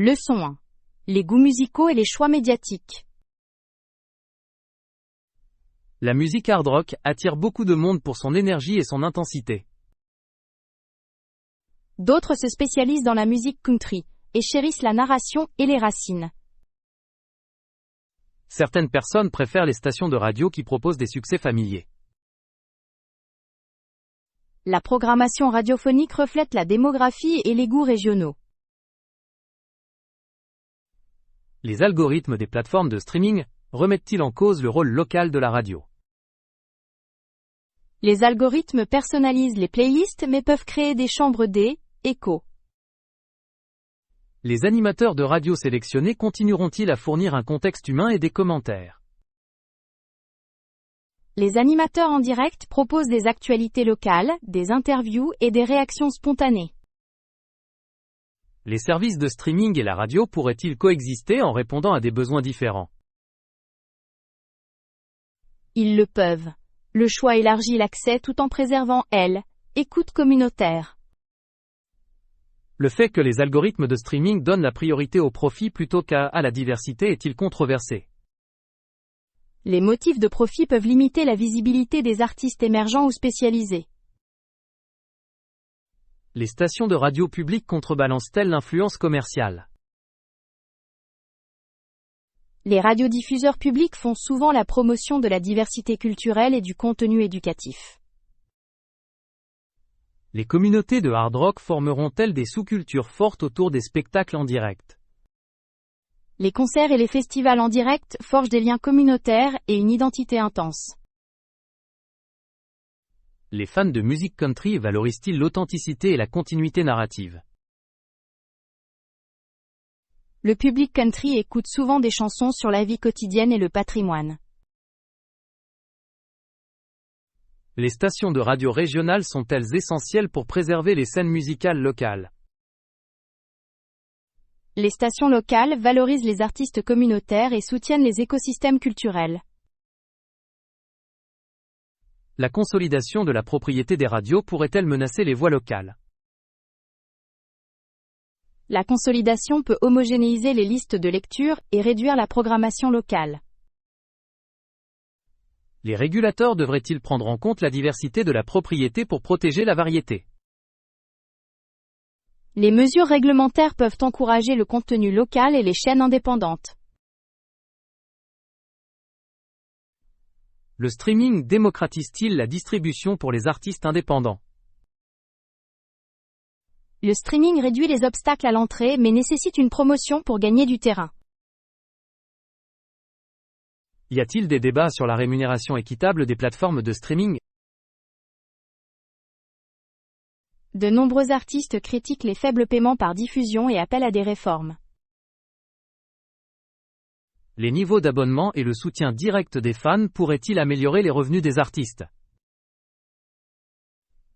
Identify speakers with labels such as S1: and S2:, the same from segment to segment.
S1: Leçon 1. Les goûts musicaux et les choix médiatiques.
S2: La musique hard rock attire beaucoup de monde pour son énergie et son intensité.
S1: D'autres se spécialisent dans la musique country et chérissent la narration et les racines.
S2: Certaines personnes préfèrent les stations de radio qui proposent des succès familiers.
S1: La programmation radiophonique reflète la démographie et les goûts régionaux.
S2: Les algorithmes des plateformes de streaming remettent-ils en cause le rôle local de la radio?
S1: Les algorithmes personnalisent les playlists mais peuvent créer des chambres d'écho.
S2: Les animateurs de radio sélectionnés continueront-ils à fournir un contexte humain et des commentaires?
S1: Les animateurs en direct proposent des actualités locales, des interviews et des réactions spontanées.
S2: Les services de streaming et la radio pourraient-ils coexister en répondant à des besoins différents?
S1: Ils le peuvent. Le choix élargit l'accès tout en préservant écoute communautaire.
S2: Le fait que les algorithmes de streaming donnent la priorité au profit plutôt qu'à la diversité est-il controversé?
S1: Les motifs de profit peuvent limiter la visibilité des artistes émergents ou spécialisés.
S2: Les stations de radio publiques contrebalancent-elles l'influence commerciale?
S1: Les radiodiffuseurs publics font souvent la promotion de la diversité culturelle et du contenu éducatif.
S2: Les communautés de hard rock formeront-elles des sous-cultures fortes autour des spectacles en direct?
S1: Les concerts et les festivals en direct forgent des liens communautaires et une identité intense.
S2: Les fans de musique country valorisent-ils l'authenticité et la continuité narrative?
S1: Le public country écoute souvent des chansons sur la vie quotidienne et le patrimoine.
S2: Les stations de radio régionales sont-elles essentielles pour préserver les scènes musicales locales?
S1: Les stations locales valorisent les artistes communautaires et soutiennent les écosystèmes culturels.
S2: La consolidation de la propriété des radios pourrait-elle menacer les voix locales?
S1: La consolidation peut homogénéiser les listes de lecture et réduire la programmation locale.
S2: Les régulateurs devraient-ils prendre en compte la diversité de la propriété pour protéger la variété?
S1: Les mesures réglementaires peuvent encourager le contenu local et les chaînes indépendantes.
S2: Le streaming démocratise-t-il la distribution pour les artistes indépendants?
S1: Le streaming réduit les obstacles à l'entrée mais nécessite une promotion pour gagner du terrain.
S2: Y a-t-il des débats sur la rémunération équitable des plateformes de streaming?
S1: De nombreux artistes critiquent les faibles paiements par diffusion et appellent à des réformes.
S2: Les niveaux d'abonnement et le soutien direct des fans pourraient-ils améliorer les revenus des artistes?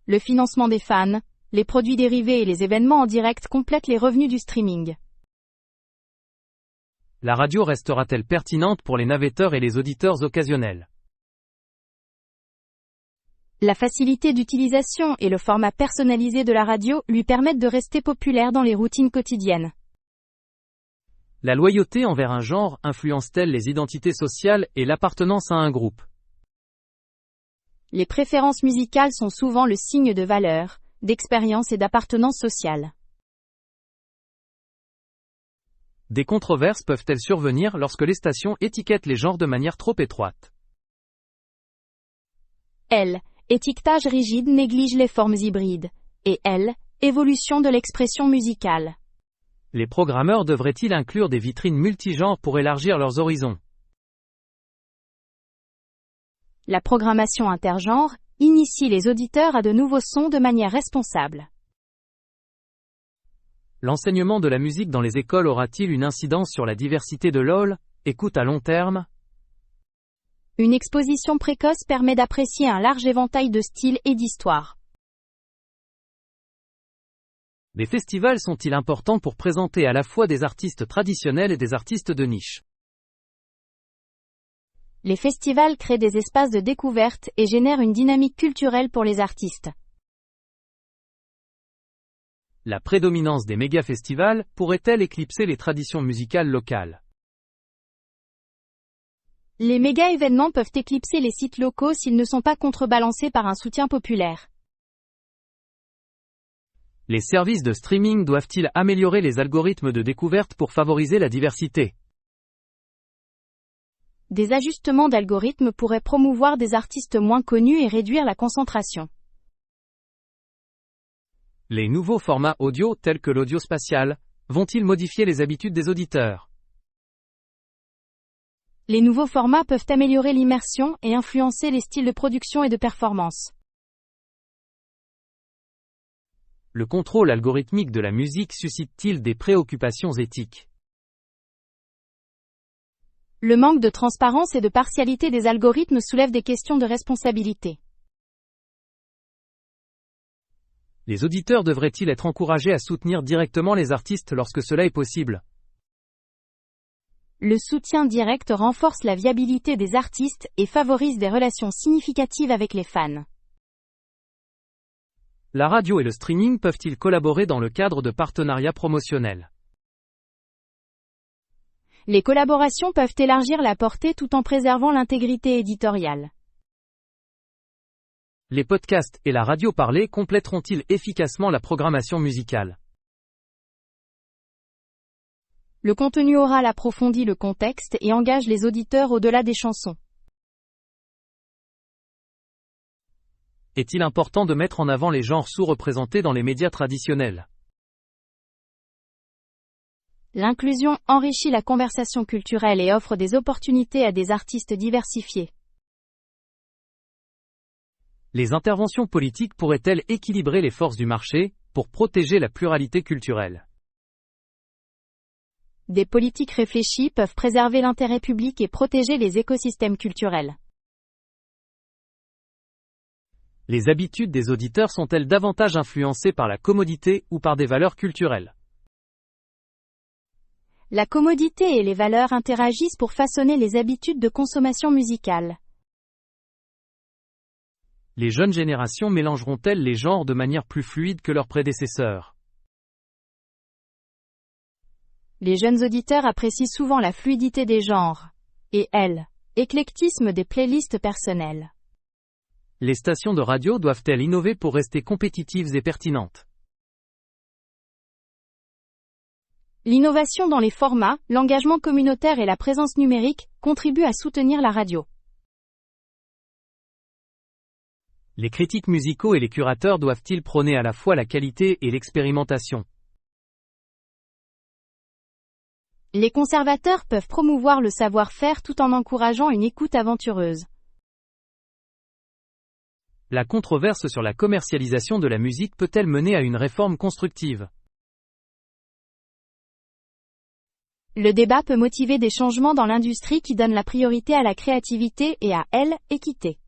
S1: Le financement des fans, les produits dérivés et les événements en direct complètent les revenus du streaming.
S2: La radio restera-t-elle pertinente pour les navetteurs et les auditeurs occasionnels?
S1: La facilité d'utilisation et le format personnalisé de la radio lui permettent de rester populaire dans les routines quotidiennes.
S2: La loyauté envers un genre influence-t-elle les identités sociales et l'appartenance à un groupe?
S1: Les préférences musicales sont souvent le signe de valeur, d'expérience et d'appartenance sociale.
S2: Des controverses peuvent-elles survenir lorsque les stations étiquettent les genres de manière trop étroite?
S1: Étiquetage rigide néglige les formes hybrides. Et évolution de l'expression musicale.
S2: Les programmeurs devraient-ils inclure des vitrines multigenres pour élargir leurs horizons?
S1: La programmation intergenre initie les auditeurs à de nouveaux sons de manière responsable.
S2: L'enseignement de la musique dans les écoles aura-t-il une incidence sur la diversité de l'écoute à long terme?
S1: Une exposition précoce permet d'apprécier un large éventail de styles et d'histoires.
S2: Les festivals sont-ils importants pour présenter à la fois des artistes traditionnels et des artistes de niche?
S1: Les festivals créent des espaces de découverte et génèrent une dynamique culturelle pour les artistes.
S2: La prédominance des méga-festivals pourrait-elle éclipser les traditions musicales locales?
S1: Les méga-événements peuvent éclipser les sites locaux s'ils ne sont pas contrebalancés par un soutien populaire.
S2: Les services de streaming doivent-ils améliorer les algorithmes de découverte pour favoriser la diversité?
S1: Des ajustements d'algorithmes pourraient promouvoir des artistes moins connus et réduire la concentration.
S2: Les nouveaux formats audio tels que l'audio spatial vont-ils modifier les habitudes des auditeurs?
S1: Les nouveaux formats peuvent améliorer l'immersion et influencer les styles de production et de performance.
S2: Le contrôle algorithmique de la musique suscite-t-il des préoccupations éthiques?
S1: Le manque de transparence et de partialité des algorithmes soulève des questions de responsabilité.
S2: Les auditeurs devraient-ils être encouragés à soutenir directement les artistes lorsque cela est possible?
S1: Le soutien direct renforce la viabilité des artistes et favorise des relations significatives avec les fans.
S2: La radio et le streaming peuvent-ils collaborer dans le cadre de partenariats promotionnels?
S1: Les collaborations peuvent élargir la portée tout en préservant l'intégrité éditoriale.
S2: Les podcasts et la radio parlée compléteront-ils efficacement la programmation musicale?
S1: Le contenu oral approfondit le contexte et engage les auditeurs au-delà des chansons.
S2: Est-il important de mettre en avant les genres sous-représentés dans les médias traditionnels?
S1: L'inclusion enrichit la conversation culturelle et offre des opportunités à des artistes diversifiés.
S2: Les interventions politiques pourraient-elles équilibrer les forces du marché, pour protéger la pluralité culturelle?
S1: Des politiques réfléchies peuvent préserver l'intérêt public et protéger les écosystèmes culturels.
S2: Les habitudes des auditeurs sont-elles davantage influencées par la commodité ou par des valeurs culturelles?
S1: La commodité et les valeurs interagissent pour façonner les habitudes de consommation musicale.
S2: Les jeunes générations mélangeront-elles les genres de manière plus fluide que leurs prédécesseurs?
S1: Les jeunes auditeurs apprécient souvent la fluidité des genres. Et éclectisme des playlists personnelles.
S2: Les stations de radio doivent-elles innover pour rester compétitives et pertinentes?
S1: L'innovation dans les formats, l'engagement communautaire et la présence numérique contribuent à soutenir la radio.
S2: Les critiques musicaux et les curateurs doivent-ils prôner à la fois la qualité et l'expérimentation?
S1: Les conservateurs peuvent promouvoir le savoir-faire tout en encourageant une écoute aventureuse.
S2: La controverse sur la commercialisation de la musique peut-elle mener à une réforme constructive?
S1: Le débat peut motiver des changements dans l'industrie qui donnent la priorité à la créativité et à l'équité.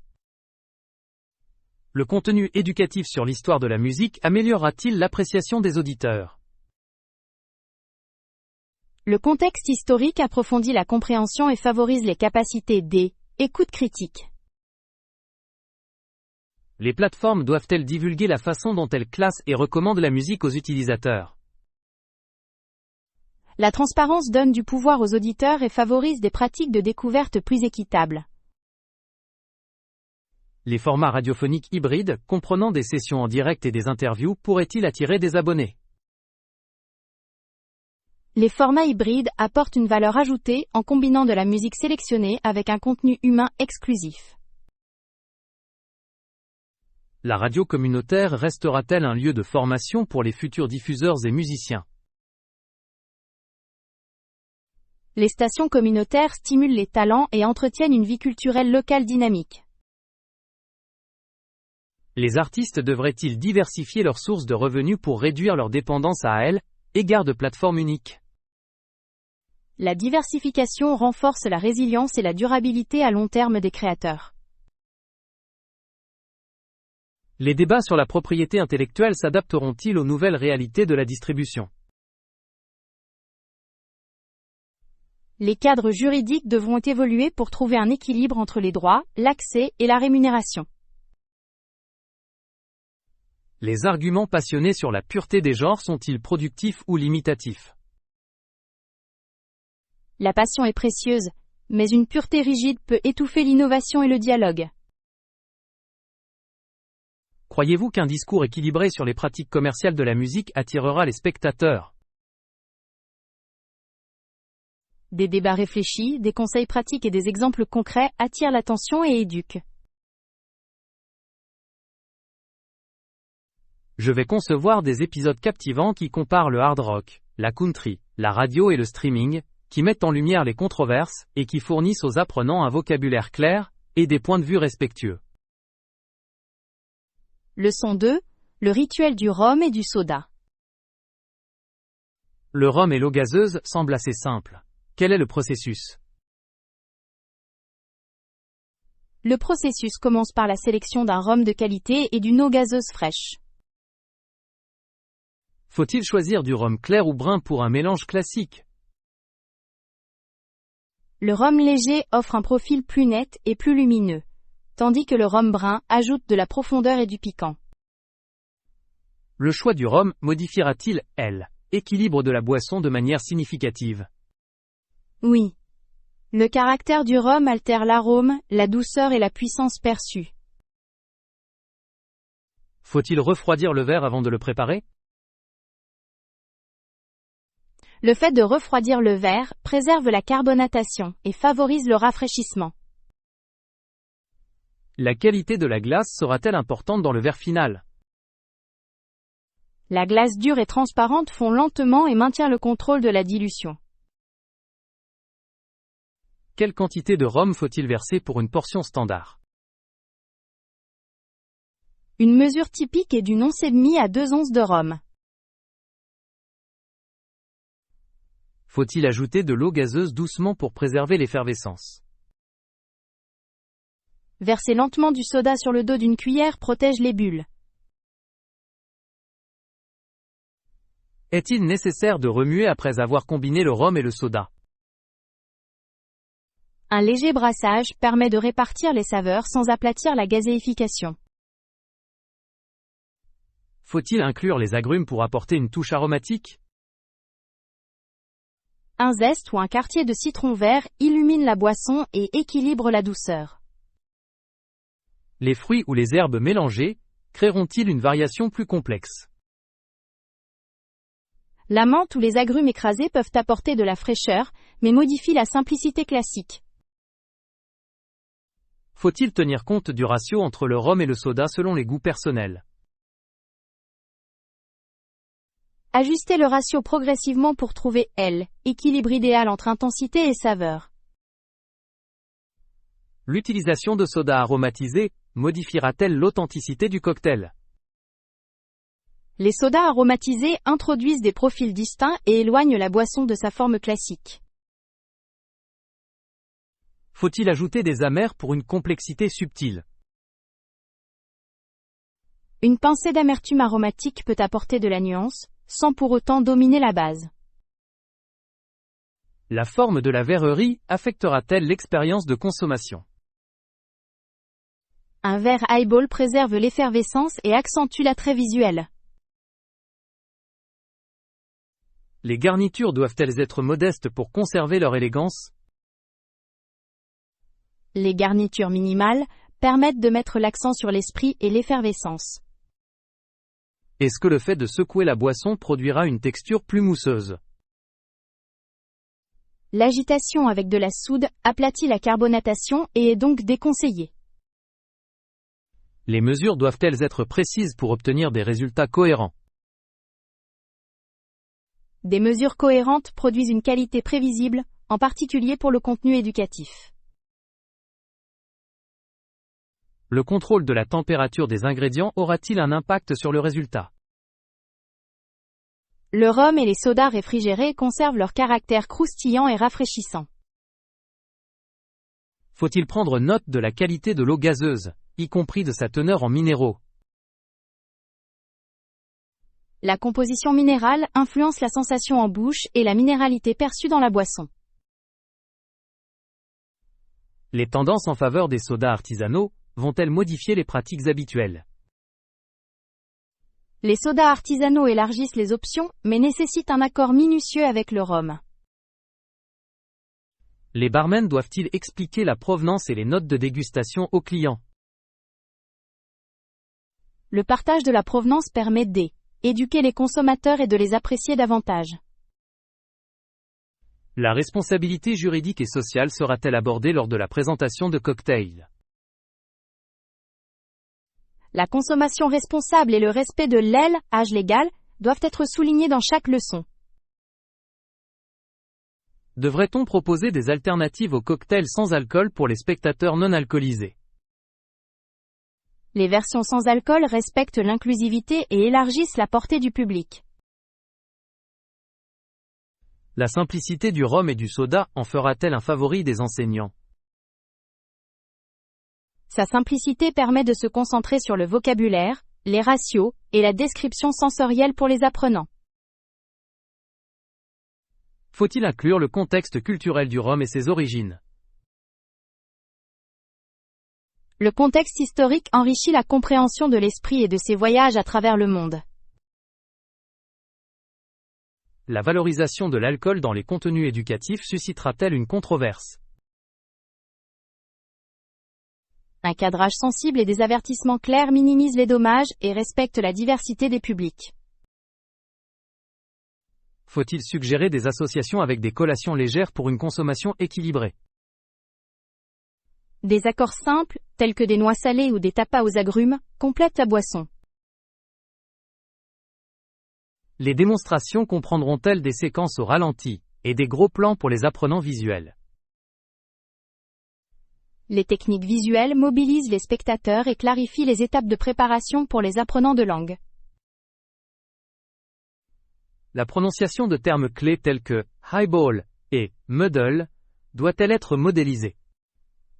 S2: Le contenu éducatif sur l'histoire de la musique améliorera-t-il l'appréciation des auditeurs?
S1: Le contexte historique approfondit la compréhension et favorise les capacités d'écoute critique.
S2: Les plateformes doivent-elles divulguer la façon dont elles classent et recommandent la musique aux utilisateurs?
S1: La transparence donne du pouvoir aux auditeurs et favorise des pratiques de découverte plus équitables.
S2: Les formats radiophoniques hybrides, comprenant des sessions en direct et des interviews, pourraient-ils attirer des abonnés?
S1: Les formats hybrides apportent une valeur ajoutée en combinant de la musique sélectionnée avec un contenu humain exclusif.
S2: La radio communautaire restera-t-elle un lieu de formation pour les futurs diffuseurs et musiciens?
S1: Les stations communautaires stimulent les talents et entretiennent une vie culturelle locale dynamique.
S2: Les artistes devraient-ils diversifier leurs sources de revenus pour réduire leur dépendance à égard de plateformes uniques?
S1: La diversification renforce la résilience et la durabilité à long terme des créateurs.
S2: Les débats sur la propriété intellectuelle s'adapteront-ils aux nouvelles réalités de la distribution?
S1: Les cadres juridiques devront évoluer pour trouver un équilibre entre les droits, l'accès et la rémunération.
S2: Les arguments passionnés sur la pureté des genres sont-ils productifs ou limitatifs?
S1: La passion est précieuse, mais une pureté rigide peut étouffer l'innovation et le dialogue.
S2: Croyez-vous qu'un discours équilibré sur les pratiques commerciales de la musique attirera les spectateurs?
S1: Des débats réfléchis, des conseils pratiques et des exemples concrets attirent l'attention et éduquent.
S2: Je vais concevoir des épisodes captivants qui comparent le hard rock, la country, la radio et le streaming, qui mettent en lumière les controverses et qui fournissent aux apprenants un vocabulaire clair et des points de vue respectueux.
S1: Leçon 2. Le rituel du rhum et du soda.
S2: Le rhum et l'eau gazeuse semblent assez simples. Quel est le processus?
S1: Le processus commence par la sélection d'un rhum de qualité et d'une eau gazeuse fraîche.
S2: Faut-il choisir du rhum clair ou brun pour un mélange classique?
S1: Le rhum léger offre un profil plus net et plus lumineux, tandis que le rhum brun ajoute de la profondeur et du piquant.
S2: Le choix du rhum modifiera-t-il, l'équilibre de la boisson de manière significative?
S1: Oui. Le caractère du rhum altère l'arôme, la douceur et la puissance perçue.
S2: Faut-il refroidir le verre avant de le préparer?
S1: Le fait de refroidir le verre préserve la carbonatation et favorise le rafraîchissement.
S2: La qualité de la glace sera-t-elle importante dans le verre final?
S1: La glace dure et transparente fond lentement et maintient le contrôle de la dilution.
S2: Quelle quantité de rhum faut-il verser pour une portion standard?
S1: Une mesure typique est d'une once et demie à 2 onces de rhum.
S2: Faut-il ajouter de l'eau gazeuse doucement pour préserver l'effervescence?
S1: Verser lentement du soda sur le dos d'une cuillère protège les bulles.
S2: Est-il nécessaire de remuer après avoir combiné le rhum et le soda?
S1: Un léger brassage permet de répartir les saveurs sans aplatir la gazéification.
S2: Faut-il inclure les agrumes pour apporter une touche aromatique?
S1: Un zeste ou un quartier de citron vert illumine la boisson et équilibre la douceur.
S2: Les fruits ou les herbes mélangées créeront-ils une variation plus complexe?
S1: La menthe ou les agrumes écrasés peuvent apporter de la fraîcheur, mais modifient la simplicité classique.
S2: Faut-il tenir compte du ratio entre le rhum et le soda selon les goûts personnels?
S1: Ajustez le ratio progressivement pour trouver l'équilibre idéal entre intensité et saveur.
S2: L'utilisation de soda aromatisé modifiera-t-elle l'authenticité du cocktail?
S1: Les sodas aromatisés introduisent des profils distincts et éloignent la boisson de sa forme classique.
S2: Faut-il ajouter des amers pour une complexité subtile?
S1: Une pincée d'amertume aromatique peut apporter de la nuance, sans pour autant dominer la base.
S2: La forme de la verrerie affectera-t-elle l'expérience de consommation?
S1: Un verre highball préserve l'effervescence et accentue l'attrait visuel.
S2: Les garnitures doivent-elles être modestes pour conserver leur élégance?
S1: Les garnitures minimales permettent de mettre l'accent sur l'esprit et l'effervescence.
S2: Est-ce que le fait de secouer la boisson produira une texture plus mousseuse?
S1: L'agitation avec de la soude aplatit la carbonatation et est donc déconseillée.
S2: Les mesures doivent-elles être précises pour obtenir des résultats cohérents?
S1: Des mesures cohérentes produisent une qualité prévisible, en particulier pour le contenu éducatif.
S2: Le contrôle de la température des ingrédients aura-t-il un impact sur le résultat?
S1: Le rhum et les sodas réfrigérés conservent leur caractère croustillant et rafraîchissant.
S2: Faut-il prendre note de la qualité de l'eau gazeuse, y compris de sa teneur en minéraux?
S1: La composition minérale influence la sensation en bouche et la minéralité perçue dans la boisson.
S2: Les tendances en faveur des sodas artisanaux vont-elles modifier les pratiques habituelles?
S1: Les sodas artisanaux élargissent les options, mais nécessitent un accord minutieux avec le rhum.
S2: Les barmen doivent-ils expliquer la provenance et les notes de dégustation aux clients?
S1: Le partage de la provenance permet d'éduquer les consommateurs et de les apprécier davantage.
S2: La responsabilité juridique et sociale sera-t-elle abordée lors de la présentation de cocktails?
S1: La consommation responsable et le respect de l'âge légal doivent être soulignés dans chaque leçon.
S2: Devrait-on proposer des alternatives aux cocktails sans alcool pour les spectateurs non alcoolisés?
S1: Les versions sans alcool respectent l'inclusivité et élargissent la portée du public.
S2: La simplicité du rhum et du soda en fera-t-elle un favori des enseignants?
S1: Sa simplicité permet de se concentrer sur le vocabulaire, les ratios, et la description sensorielle pour les apprenants.
S2: Faut-il inclure le contexte culturel du rhum et ses origines?
S1: Le contexte historique enrichit la compréhension de l'esprit et de ses voyages à travers le monde.
S2: La valorisation de l'alcool dans les contenus éducatifs suscitera-t-elle une controverse?
S1: Un cadrage sensible et des avertissements clairs minimisent les dommages et respectent la diversité des publics.
S2: Faut-il suggérer des associations avec des collations légères pour une consommation équilibrée?
S1: Des accords simples, tels que des noix salées ou des tapas aux agrumes, complètent la boisson.
S2: Les démonstrations comprendront-elles des séquences au ralenti, et des gros plans pour les apprenants visuels?
S1: Les techniques visuelles mobilisent les spectateurs et clarifient les étapes de préparation pour les apprenants de langue.
S2: La prononciation de termes clés tels que highball et muddle doit-elle être modélisée?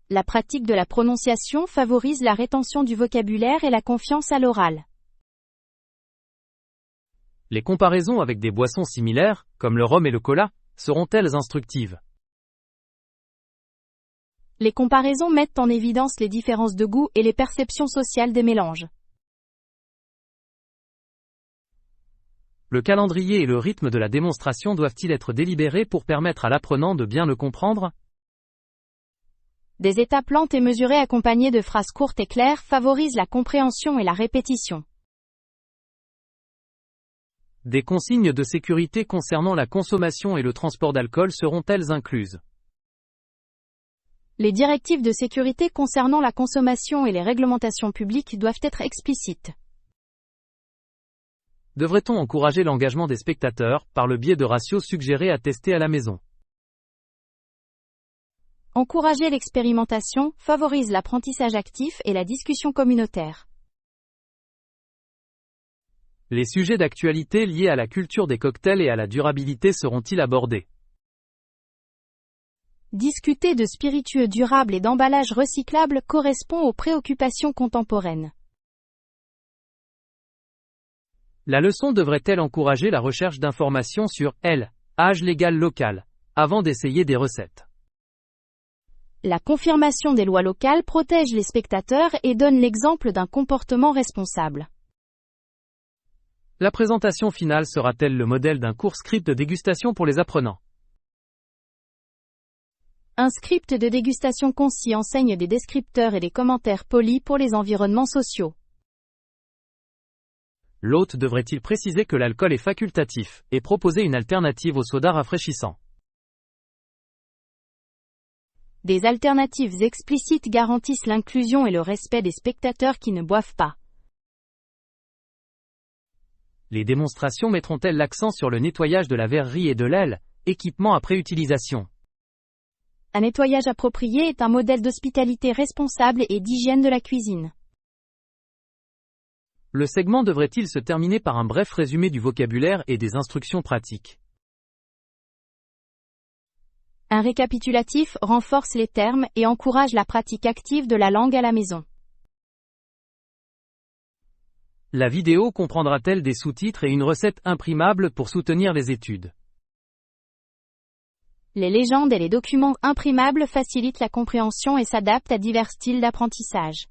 S1: La pratique de la prononciation favorise la rétention du vocabulaire et la confiance à l'oral.
S2: Les comparaisons avec des boissons similaires, comme le rhum et le cola, seront-elles instructives?
S1: Les comparaisons mettent en évidence les différences de goût et les perceptions sociales des mélanges.
S2: Le calendrier et le rythme de la démonstration doivent-ils être délibérés pour permettre à l'apprenant de bien le comprendre?
S1: Des étapes lentes et mesurées accompagnées de phrases courtes et claires favorisent la compréhension et la répétition.
S2: Des consignes de sécurité concernant la consommation et le transport d'alcool seront-elles incluses?
S1: Les directives de sécurité concernant la consommation et les réglementations publiques doivent être explicites.
S2: Devrait-on encourager l'engagement des spectateurs, par le biais de ratios suggérés à tester à la maison?
S1: Encourager l'expérimentation favorise l'apprentissage actif et la discussion communautaire.
S2: Les sujets d'actualité liés à la culture des cocktails et à la durabilité seront-ils abordés?
S1: Discuter de spiritueux durables et d'emballages recyclables correspond aux préoccupations contemporaines.
S2: La leçon devrait-elle encourager la recherche d'informations sur l'âge légal local, avant d'essayer des recettes?
S1: La confirmation des lois locales protège les spectateurs et donne l'exemple d'un comportement responsable.
S2: La présentation finale sera-t-elle le modèle d'un court script de dégustation pour les apprenants?
S1: Un script de dégustation concis enseigne des descripteurs et des commentaires polis pour les environnements sociaux.
S2: L'hôte devrait-il préciser que l'alcool est facultatif, et proposer une alternative au soda rafraîchissant?
S1: Des alternatives explicites garantissent l'inclusion et le respect des spectateurs qui ne boivent pas.
S2: Les démonstrations mettront-elles l'accent sur le nettoyage de la verrerie et de l'aile, équipement après utilisation?
S1: Un nettoyage approprié est un modèle d'hospitalité responsable et d'hygiène de la cuisine.
S2: Le segment devrait-il se terminer par un bref résumé du vocabulaire et des instructions pratiques?
S1: Un récapitulatif renforce les termes et encourage la pratique active de la langue à la maison.
S2: La vidéo comprendra-t-elle des sous-titres et une recette imprimable pour soutenir les études?
S1: Les légendes et les documents imprimables facilitent la compréhension et s'adaptent à divers styles d'apprentissage.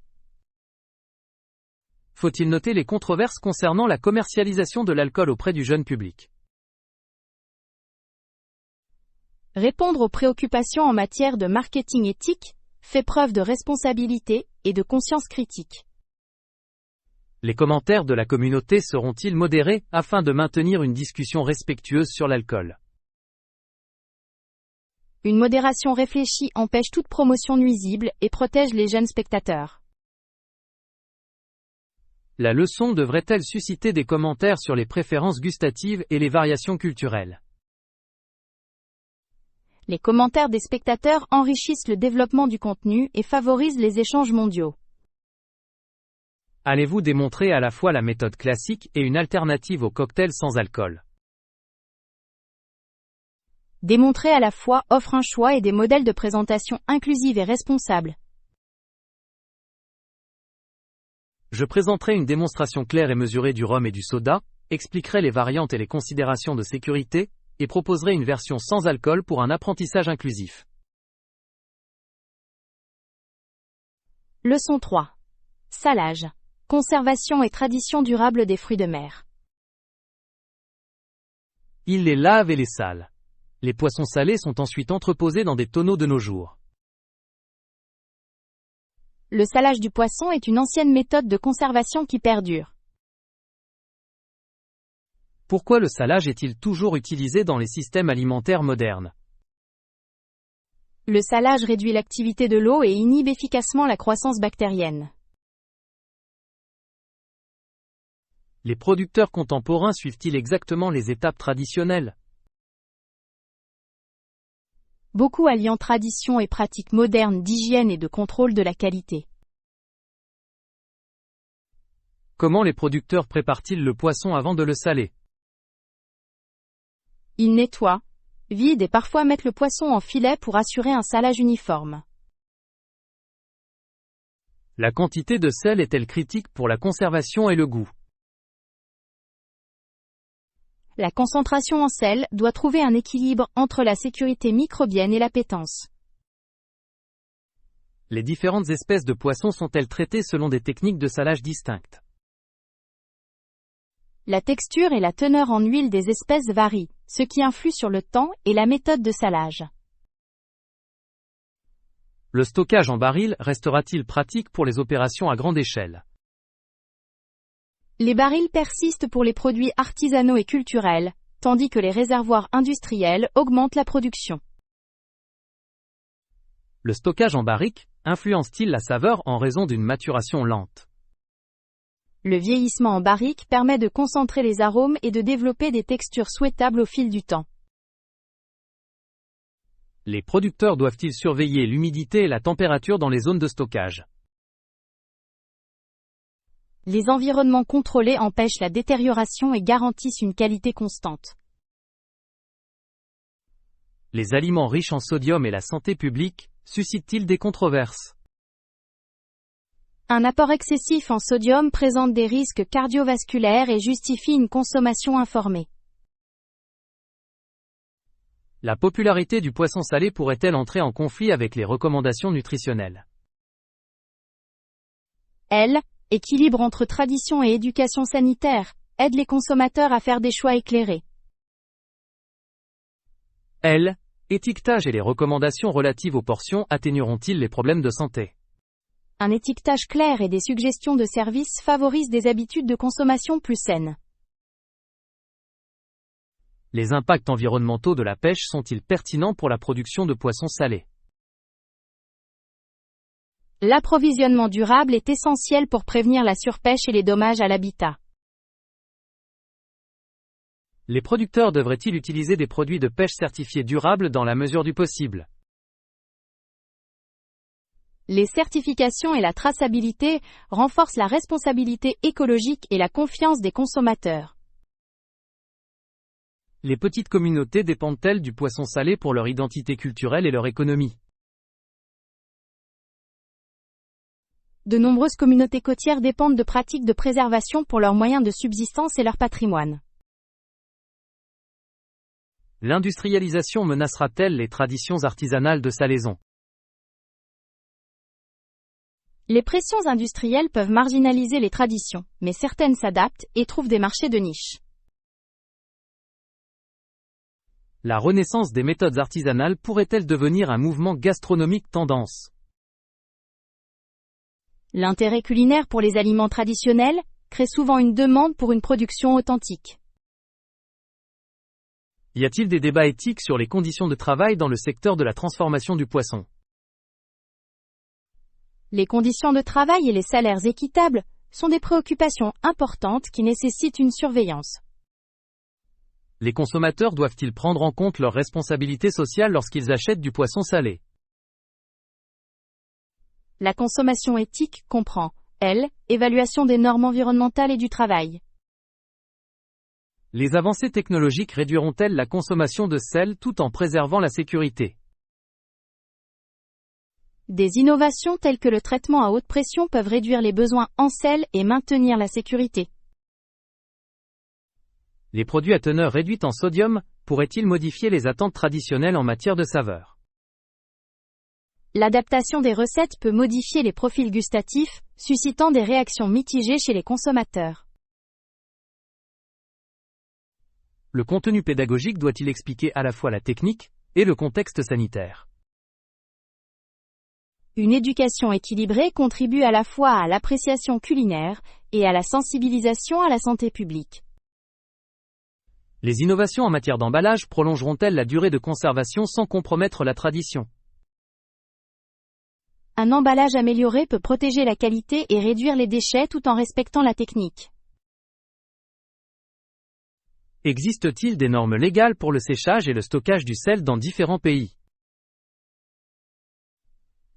S2: faut-il noter les controverses concernant la commercialisation de l'alcool auprès du jeune public?
S1: Répondre aux préoccupations en matière de marketing éthique fait preuve de responsabilité et de conscience critique.
S2: Les commentaires de la communauté seront-ils modérés afin de maintenir une discussion respectueuse sur l'alcool?
S1: Une modération réfléchie empêche toute promotion nuisible et protège les jeunes spectateurs.
S2: La leçon devrait-elle susciter des commentaires sur les préférences gustatives et les variations culturelles?
S1: Les commentaires des spectateurs enrichissent le développement du contenu et favorisent les échanges mondiaux.
S2: Allez-vous démontrer à la fois la méthode classique et une alternative au cocktail sans alcool?
S1: Démontrer à la fois offre un choix et des modèles de présentation inclusifs et responsables.
S2: Je présenterai une démonstration claire et mesurée du rhum et du soda, expliquerai les variantes et les considérations de sécurité, et proposerai une version sans alcool pour un apprentissage inclusif.
S1: Leçon 3. Salage. Conservation et tradition durable des fruits de mer.
S2: Il les lave et les sale. Les poissons salés sont ensuite entreposés dans des tonneaux de nos jours.
S1: Le salage du poisson est une ancienne méthode de conservation qui perdure.
S2: Pourquoi le salage est-il toujours utilisé dans les systèmes alimentaires modernes?
S1: Le salage réduit l'activité de l'eau et inhibe efficacement la croissance bactérienne.
S2: Les producteurs contemporains suivent-ils exactement les étapes traditionnelles?
S1: Beaucoup alliant tradition et pratiques modernes d'hygiène et de contrôle de la qualité.
S2: Comment les producteurs préparent-ils le poisson avant de le saler?
S1: Ils nettoient, vident et parfois mettent le poisson en filet pour assurer un salage uniforme.
S2: La quantité de sel est-elle critique pour la conservation et le goût?
S1: La concentration en sel doit trouver un équilibre entre la sécurité microbienne et l'appétence.
S2: Les différentes espèces de poissons sont-elles traitées selon des techniques de salage distinctes?
S1: La texture et la teneur en huile des espèces varient, ce qui influe sur le temps et la méthode de salage.
S2: Le stockage en baril restera-t-il pratique pour les opérations à grande échelle?
S1: Les barils persistent pour les produits artisanaux et culturels, tandis que les réservoirs industriels augmentent la production.
S2: Le stockage en barrique influence-t-il la saveur en raison d'une maturation lente?
S1: Le vieillissement en barrique permet de concentrer les arômes et de développer des textures souhaitables au fil du temps.
S2: Les producteurs doivent-ils surveiller l'humidité et la température dans les zones de stockage?
S1: Les environnements contrôlés empêchent la détérioration et garantissent une qualité constante.
S2: Les aliments riches en sodium et la santé publique suscitent-ils des controverses?
S1: Un apport excessif en sodium présente des risques cardiovasculaires et justifie une consommation informée.
S2: La popularité du poisson salé pourrait-elle entrer en conflit avec les recommandations nutritionnelles?
S1: Équilibre entre tradition et éducation sanitaire, aide les consommateurs à faire des choix éclairés.
S2: Étiquetage et les recommandations relatives aux portions atténueront-ils les problèmes de santé?
S1: Un étiquetage clair et des suggestions de services favorisent des habitudes de consommation plus saines.
S2: Les impacts environnementaux de la pêche sont-ils pertinents pour la production de poissons salés?
S1: L'approvisionnement durable est essentiel pour prévenir la surpêche et les dommages à l'habitat.
S2: Les producteurs devraient-ils utiliser des produits de pêche certifiés durables dans la mesure du possible?
S1: Les certifications et la traçabilité renforcent la responsabilité écologique et la confiance des consommateurs.
S2: Les petites communautés dépendent-elles du poisson salé pour leur identité culturelle et leur économie?
S1: De nombreuses communautés côtières dépendent de pratiques de préservation pour leurs moyens de subsistance et leur patrimoine.
S2: L'industrialisation menacera-t-elle les traditions artisanales de salaison?
S1: Les pressions industrielles peuvent marginaliser les traditions, mais certaines s'adaptent et trouvent des marchés de niche.
S2: La renaissance des méthodes artisanales pourrait-elle devenir un mouvement gastronomique tendance?
S1: L'intérêt culinaire pour les aliments traditionnels crée souvent une demande pour une production authentique.
S2: Y a-t-il des débats éthiques sur les conditions de travail dans le secteur de la transformation du poisson?
S1: Les conditions de travail et les salaires équitables sont des préoccupations importantes qui nécessitent une surveillance.
S2: Les consommateurs doivent-ils prendre en compte leurs responsabilités sociales lorsqu'ils achètent du poisson salé?
S1: La consommation éthique comprend, elle, évaluation des normes environnementales et du travail.
S2: Les avancées technologiques réduiront-elles la consommation de sel tout en préservant la sécurité?
S1: Des innovations telles que le traitement à haute pression peuvent réduire les besoins en sel et maintenir la sécurité.
S2: Les produits à teneur réduite en sodium pourraient-ils modifier les attentes traditionnelles en matière de saveur?
S1: L'adaptation des recettes peut modifier les profils gustatifs, suscitant des réactions mitigées chez les consommateurs.
S2: Le contenu pédagogique doit-il expliquer à la fois la technique et le contexte sanitaire?
S1: Une éducation équilibrée contribue à la fois à l'appréciation culinaire et à la sensibilisation à la santé publique.
S2: Les innovations en matière d'emballage prolongeront-elles la durée de conservation sans compromettre la tradition?
S1: Un emballage amélioré peut protéger la qualité et réduire les déchets tout en respectant la technique.
S2: Existe-t-il des normes légales pour le séchage et le stockage du sel dans différents pays?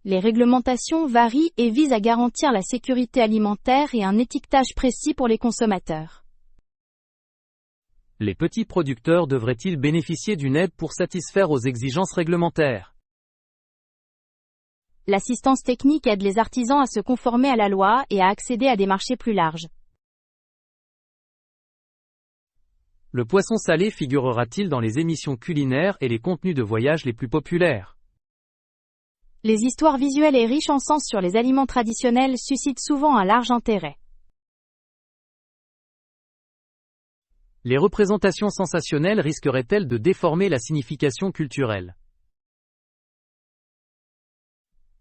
S1: Les réglementations varient et visent à garantir la sécurité alimentaire et un étiquetage précis pour les consommateurs.
S2: Les petits producteurs devraient-ils bénéficier d'une aide pour satisfaire aux exigences réglementaires?
S1: L'assistance technique aide les artisans à se conformer à la loi et à accéder à des marchés plus larges.
S2: Le poisson salé figurera-t-il dans les émissions culinaires et les contenus de voyage les plus populaires?
S1: Les histoires visuelles et riches en sens sur les aliments traditionnels suscitent souvent un large intérêt.
S2: Les représentations sensationnelles risqueraient-elles de déformer la signification culturelle?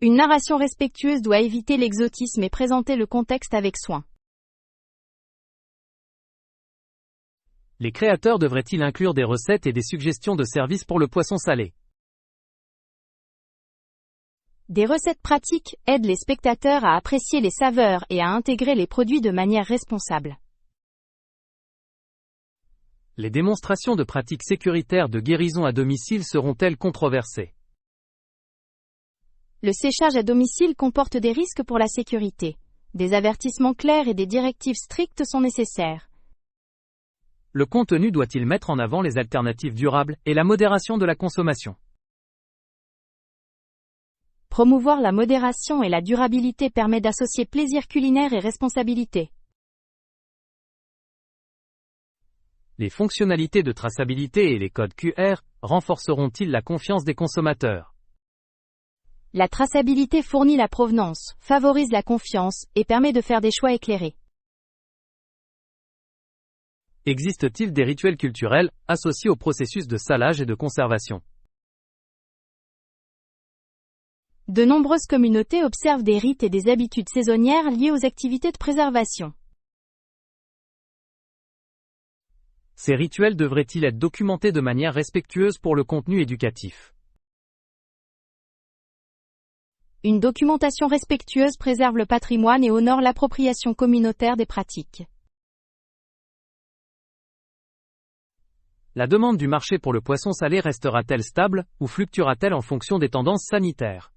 S1: Une narration respectueuse doit éviter l'exotisme et présenter le contexte avec soin.
S2: Les créateurs devraient-ils inclure des recettes et des suggestions de services pour le poisson salé?
S1: Des recettes pratiques aident les spectateurs à apprécier les saveurs et à intégrer les produits de manière responsable.
S2: Les démonstrations de pratiques sécuritaires de guérison à domicile seront-elles controversées?
S1: Le séchage à domicile comporte des risques pour la sécurité. Des avertissements clairs et des directives strictes sont nécessaires.
S2: Le contenu doit-il mettre en avant les alternatives durables et la modération de la consommation?
S1: Promouvoir la modération et la durabilité permet d'associer plaisir culinaire et responsabilité.
S2: Les fonctionnalités de traçabilité et les codes QR renforceront-ils la confiance des consommateurs?
S1: La traçabilité fournit la provenance, favorise la confiance et permet de faire des choix éclairés.
S2: Existe-t-il des rituels culturels associés au processus de salage et de conservation?
S1: De nombreuses communautés observent des rites et des habitudes saisonnières liées aux activités de préservation.
S2: Ces rituels devraient-ils être documentés de manière respectueuse pour le contenu éducatif?
S1: Une documentation respectueuse préserve le patrimoine et honore l'appropriation communautaire des pratiques.
S2: La demande du marché pour le poisson salé restera-t-elle stable, ou fluctuera-t-elle en fonction des tendances sanitaires?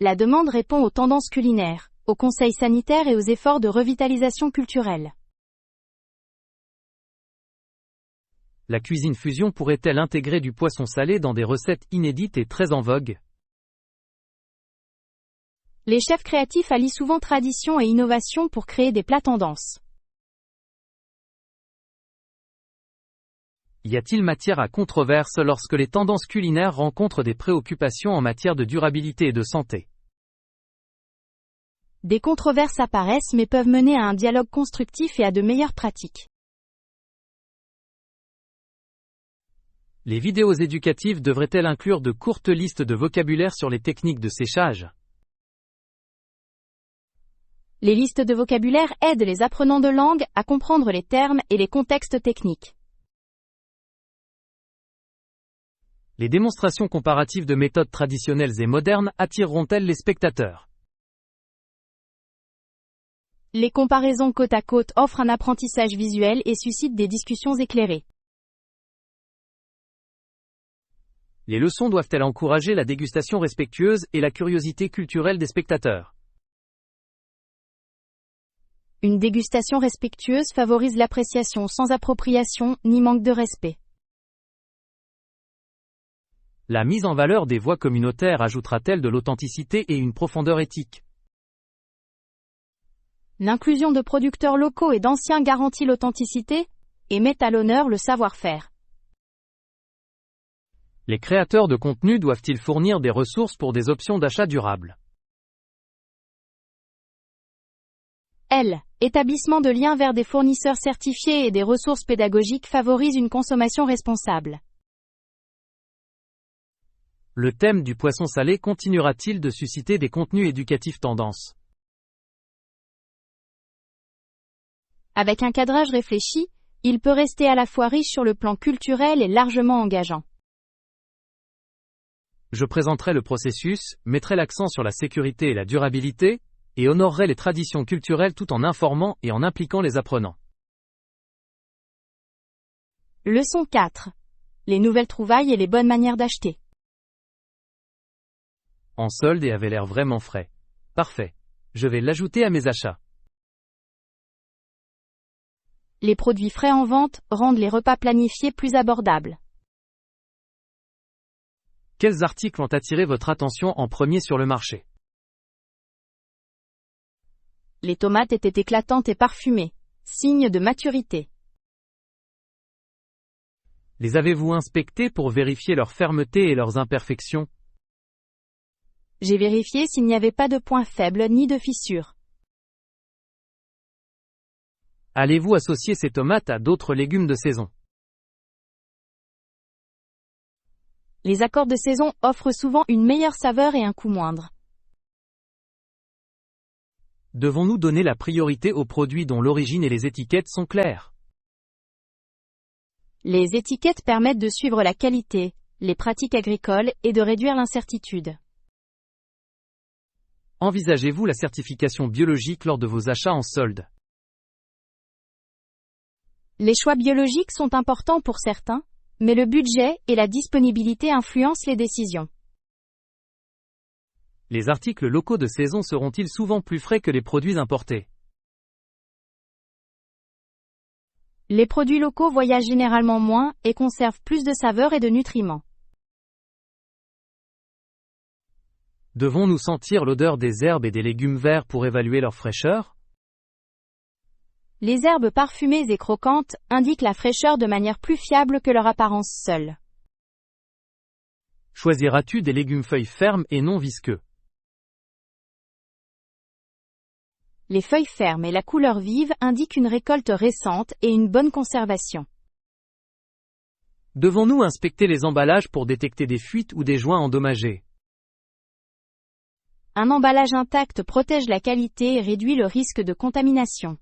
S1: La demande répond aux tendances culinaires, aux conseils sanitaires et aux efforts de revitalisation culturelle.
S2: La cuisine fusion pourrait-elle intégrer du poisson salé dans des recettes inédites et très en vogue?
S1: Les chefs créatifs allient souvent tradition et innovation pour créer des plats tendances.
S2: Y a-t-il matière à controverse lorsque les tendances culinaires rencontrent des préoccupations en matière de durabilité et de santé?
S1: Des controverses apparaissent mais peuvent mener à un dialogue constructif et à de meilleures pratiques.
S2: Les vidéos éducatives devraient-elles inclure de courtes listes de vocabulaire sur les techniques de séchage?
S1: Les listes de vocabulaire aident les apprenants de langue à comprendre les termes et les contextes techniques.
S2: Les démonstrations comparatives de méthodes traditionnelles et modernes attireront-elles les spectateurs?
S1: Les comparaisons côte à côte offrent un apprentissage visuel et suscitent des discussions éclairées.
S2: Les leçons doivent-elles encourager la dégustation respectueuse et la curiosité culturelle des spectateurs?
S1: Une dégustation respectueuse favorise l'appréciation sans appropriation ni manque de respect.
S2: La mise en valeur des voix communautaires ajoutera-t-elle de l'authenticité et une profondeur éthique?
S1: L'inclusion de producteurs locaux et d'anciens garantit l'authenticité et met à l'honneur le savoir-faire.
S2: Les créateurs de contenu doivent-ils fournir des ressources pour des options d'achat durables?
S1: Établissement de liens vers des fournisseurs certifiés et des ressources pédagogiques favorise une consommation responsable.
S2: Le thème du poisson salé continuera-t-il de susciter des contenus éducatifs tendances?
S1: Avec un cadrage réfléchi, il peut rester à la fois riche sur le plan culturel et largement engageant.
S2: Je présenterai le processus, mettrai l'accent sur la sécurité et la durabilité, et honorerai les traditions culturelles tout en informant et en impliquant les apprenants.
S1: Leçon 4. Les nouvelles trouvailles et les bonnes manières d'acheter.
S2: En solde et avait l'air vraiment frais. Parfait. Je vais l'ajouter à mes achats.
S1: Les produits frais en vente rendent les repas planifiés plus abordables.
S2: Quels articles ont attiré votre attention en premier sur le marché?
S1: Les tomates étaient éclatantes et parfumées, signe de maturité.
S2: Les avez-vous inspectées pour vérifier leur fermeté et leurs imperfections?
S1: J'ai vérifié s'il n'y avait pas de points faibles ni de fissures.
S2: Allez-vous associer ces tomates à d'autres légumes de saison?
S1: Les accords de saison offrent souvent une meilleure saveur et un coût moindre.
S2: Devons-nous donner la priorité aux produits dont l'origine et les étiquettes sont claires?
S1: Les étiquettes permettent de suivre la qualité, les pratiques agricoles et de réduire l'incertitude.
S2: Envisagez-vous la certification biologique lors de vos achats en solde?
S1: Les choix biologiques sont importants pour certains, mais le budget et la disponibilité influencent les décisions.
S2: Les articles locaux de saison seront-ils souvent plus frais que les produits importés?
S1: Les produits locaux voyagent généralement moins et conservent plus de saveur et de nutriments.
S2: Devons-nous sentir l'odeur des herbes et des légumes verts pour évaluer leur fraîcheur?
S1: Les herbes parfumées et croquantes indiquent la fraîcheur de manière plus fiable que leur apparence seule.
S2: Choisiras-tu des légumes feuilles fermes et non visqueux?
S1: Les feuilles fermes et la couleur vive indiquent une récolte récente et une bonne conservation.
S2: Devons-nous inspecter les emballages pour détecter des fuites ou des joints endommagés?
S1: Un emballage intact protège la qualité et réduit le risque de contamination.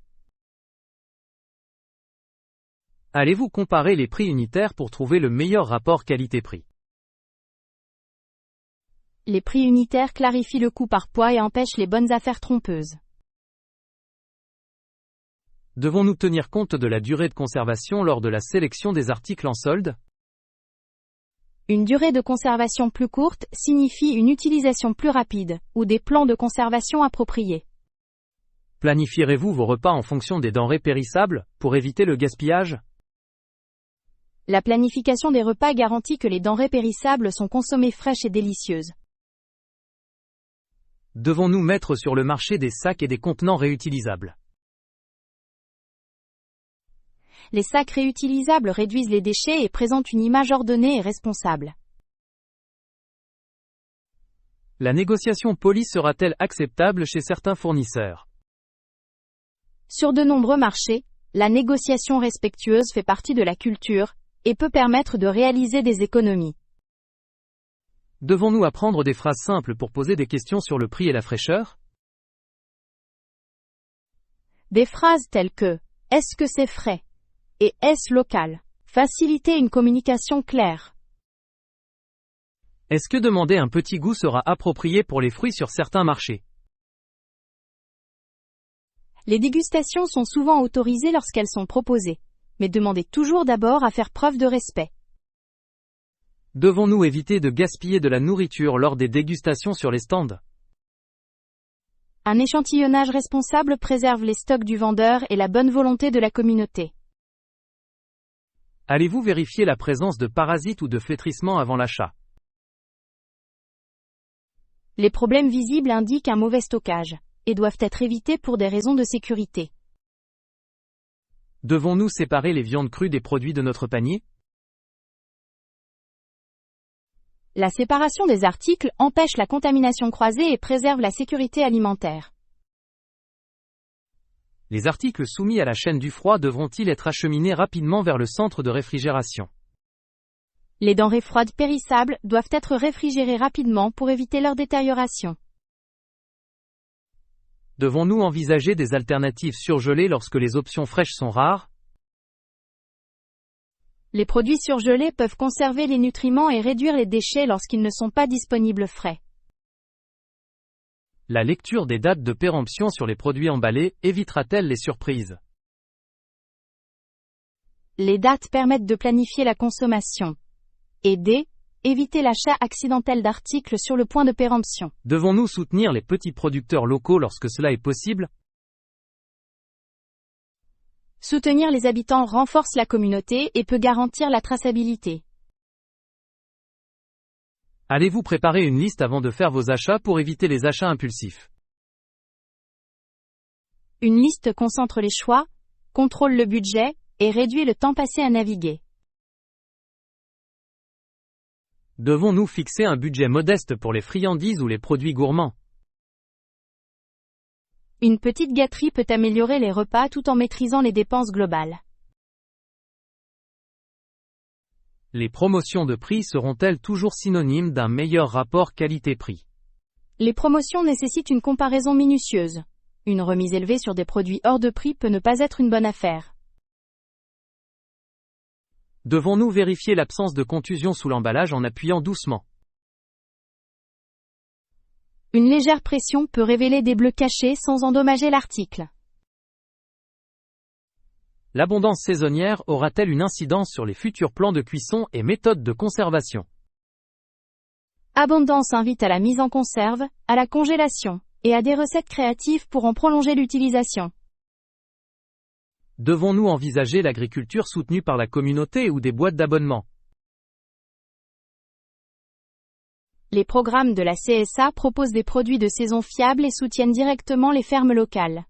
S2: Allez-vous comparer les prix unitaires pour trouver le meilleur rapport qualité-prix?
S1: Les prix unitaires clarifient le coût par poids et empêchent les bonnes affaires trompeuses.
S2: Devons-nous tenir compte de la durée de conservation lors de la sélection des articles en solde?
S1: Une durée de conservation plus courte signifie une utilisation plus rapide, ou des plans de conservation appropriés.
S2: Planifierez-vous vos repas en fonction des denrées périssables, pour éviter le gaspillage?
S1: La planification des repas garantit que les denrées périssables sont consommées fraîches et délicieuses.
S2: Devons-nous mettre sur le marché des sacs et des contenants réutilisables?
S1: Les sacs réutilisables réduisent les déchets et présentent une image ordonnée et responsable.
S2: La négociation polie sera-t-elle acceptable chez certains fournisseurs?
S1: Sur de nombreux marchés, la négociation respectueuse fait partie de la culture, et peut permettre de réaliser des économies.
S2: Devons-nous apprendre des phrases simples pour poser des questions sur le prix et la fraîcheur?
S1: Des phrases telles que « Est-ce que c'est frais ?» et « Est-ce local ?» faciliter une communication claire.
S2: Est-ce que demander un petit goût sera approprié pour les fruits sur certains marchés?
S1: Les dégustations sont souvent autorisées lorsqu'elles sont proposées, mais demandez toujours d'abord à faire preuve de respect.
S2: Devons-nous éviter de gaspiller de la nourriture lors des dégustations sur les stands?
S1: Un échantillonnage responsable préserve les stocks du vendeur et la bonne volonté de la communauté.
S2: Allez-vous vérifier la présence de parasites ou de flétrissements avant l'achat?
S1: Les problèmes visibles indiquent un mauvais stockage, et doivent être évités pour des raisons de sécurité.
S2: Devons-nous séparer les viandes crues des produits de notre panier?
S1: La séparation des articles empêche la contamination croisée et préserve la sécurité alimentaire.
S2: Les articles soumis à la chaîne du froid devront-ils être acheminés rapidement vers le centre de réfrigération?
S1: Les denrées froides périssables doivent être réfrigérées rapidement pour éviter leur détérioration.
S2: Devons-nous envisager des alternatives surgelées lorsque les options fraîches sont rares?
S1: Les produits surgelés peuvent conserver les nutriments et réduire les déchets lorsqu'ils ne sont pas disponibles frais.
S2: La lecture des dates de péremption sur les produits emballés évitera-t-elle les surprises?
S1: Les dates permettent de planifier la consommation. Et d. Éviter l'achat accidentel d'articles sur le point de péremption.
S2: Devons-nous soutenir les petits producteurs locaux lorsque cela est possible?
S1: Soutenir les habitants renforce la communauté et peut garantir la traçabilité.
S2: Allez-vous préparer une liste avant de faire vos achats pour éviter les achats impulsifs?
S1: Une liste concentre les choix, contrôle le budget, et réduit le temps passé à naviguer.
S2: Devons-nous fixer un budget modeste pour les friandises ou les produits gourmands?
S1: Une petite gâterie peut améliorer les repas tout en maîtrisant les dépenses globales.
S2: Les promotions de prix seront-elles toujours synonymes d'un meilleur rapport qualité-prix?
S1: Les promotions nécessitent une comparaison minutieuse. Une remise élevée sur des produits hors de prix peut ne pas être une bonne affaire.
S2: Devons-nous vérifier l'absence de contusion sous l'emballage en appuyant doucement?
S1: Une légère pression peut révéler des bleus cachés sans endommager l'article.
S2: L'abondance saisonnière aura-t-elle une incidence sur les futurs plans de cuisson et méthodes de conservation?
S1: Abondance invite à la mise en conserve, à la congélation, et à des recettes créatives pour en prolonger l'utilisation.
S2: Devons-nous envisager l'agriculture soutenue par la communauté ou des boîtes d'abonnement?
S1: Les programmes de la CSA proposent des produits de saison fiables et soutiennent directement les fermes locales.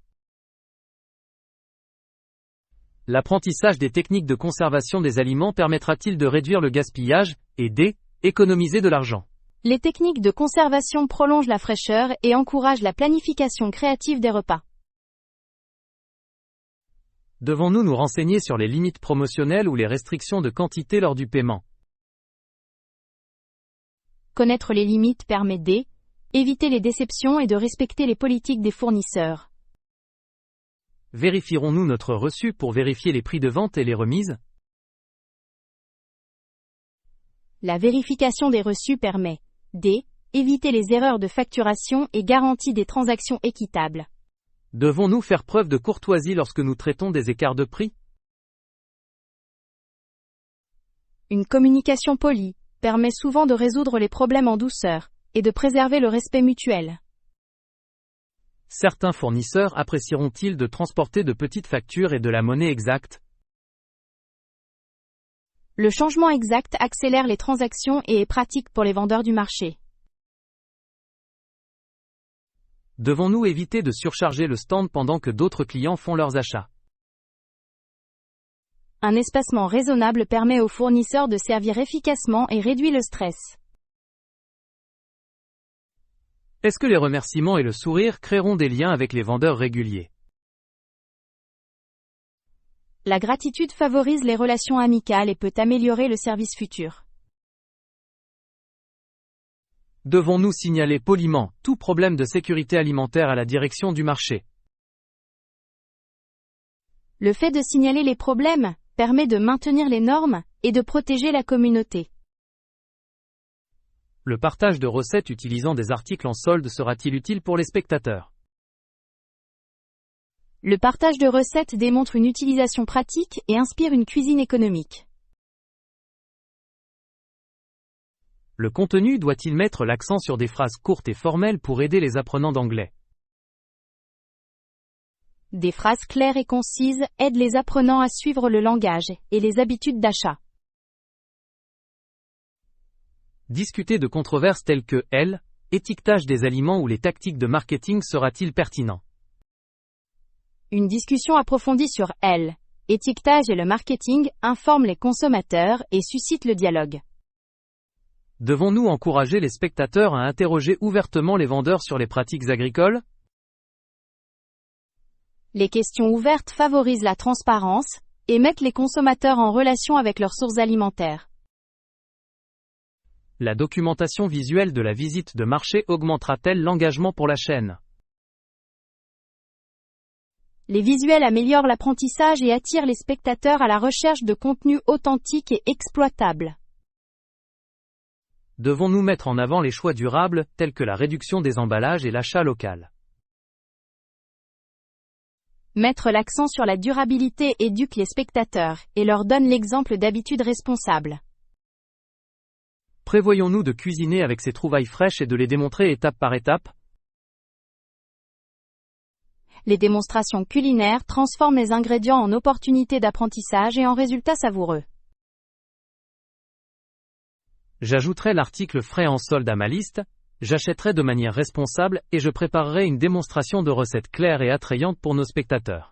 S2: L'apprentissage des techniques de conservation des aliments permettra-t-il de réduire le gaspillage et d'économiser de l'argent?
S1: Les techniques de conservation prolongent la fraîcheur et encouragent la planification créative des repas.
S2: Devons-nous nous renseigner sur les limites promotionnelles ou les restrictions de quantité lors du paiement?
S1: Connaître les limites permet d'éviter les déceptions et de respecter les politiques des fournisseurs.
S2: Vérifierons-nous notre reçu pour vérifier les prix de vente et les remises?
S1: La vérification des reçus permet d'éviter les erreurs de facturation et garantit des transactions équitables.
S2: Devons-nous faire preuve de courtoisie lorsque nous traitons des écarts de prix?
S1: Une communication polie permet souvent de résoudre les problèmes en douceur et de préserver le respect mutuel.
S2: Certains fournisseurs apprécieront-ils de transporter de petites factures et de la monnaie exacte?
S1: Le changement exact accélère les transactions et est pratique pour les vendeurs du marché.
S2: Devons-nous éviter de surcharger le stand pendant que d'autres clients font leurs achats?
S1: Un espacement raisonnable permet aux fournisseurs de servir efficacement et réduit le stress.
S2: Est-ce que les remerciements et le sourire créeront des liens avec les vendeurs réguliers?
S1: La gratitude favorise les relations amicales et peut améliorer le service futur.
S2: Devons-nous signaler poliment tout problème de sécurité alimentaire à la direction du marché?
S1: Le fait de signaler les problèmes permet de maintenir les normes et de protéger la communauté.
S2: Le partage de recettes utilisant des articles en solde sera-t-il utile pour les spectateurs?
S1: Le partage de recettes démontre une utilisation pratique et inspire une cuisine économique.
S2: Le contenu doit-il mettre l'accent sur des phrases courtes et formelles pour aider les apprenants d'anglais?
S1: Des phrases claires et concises aident les apprenants à suivre le langage et les habitudes d'achat.
S2: Discuter de controverses telles que étiquetage des aliments ou les tactiques de marketing sera-t-il pertinent?
S1: Une discussion approfondie sur étiquetage et le marketing informe les consommateurs et suscite le dialogue.
S2: Devons-nous encourager les spectateurs à interroger ouvertement les vendeurs sur les pratiques agricoles?
S1: Les questions ouvertes favorisent la transparence et mettent les consommateurs en relation avec leurs sources alimentaires.
S2: La documentation visuelle de la visite de marché augmentera-t-elle l'engagement pour la chaîne?
S1: Les visuels améliorent l'apprentissage et attirent les spectateurs à la recherche de contenus authentiques et exploitables.
S2: Devons-nous mettre en avant les choix durables, tels que la réduction des emballages et l'achat local?
S1: Mettre l'accent sur la durabilité éduque les spectateurs et leur donne l'exemple d'habitudes responsables.
S2: Prévoyons-nous de cuisiner avec ces trouvailles fraîches et de les démontrer étape par étape?
S1: Les démonstrations culinaires transforment les ingrédients en opportunités d'apprentissage et en résultats savoureux.
S2: J'ajouterai l'article frais en solde à ma liste, j'achèterai de manière responsable et je préparerai une démonstration de recettes claires et attrayantes pour nos spectateurs.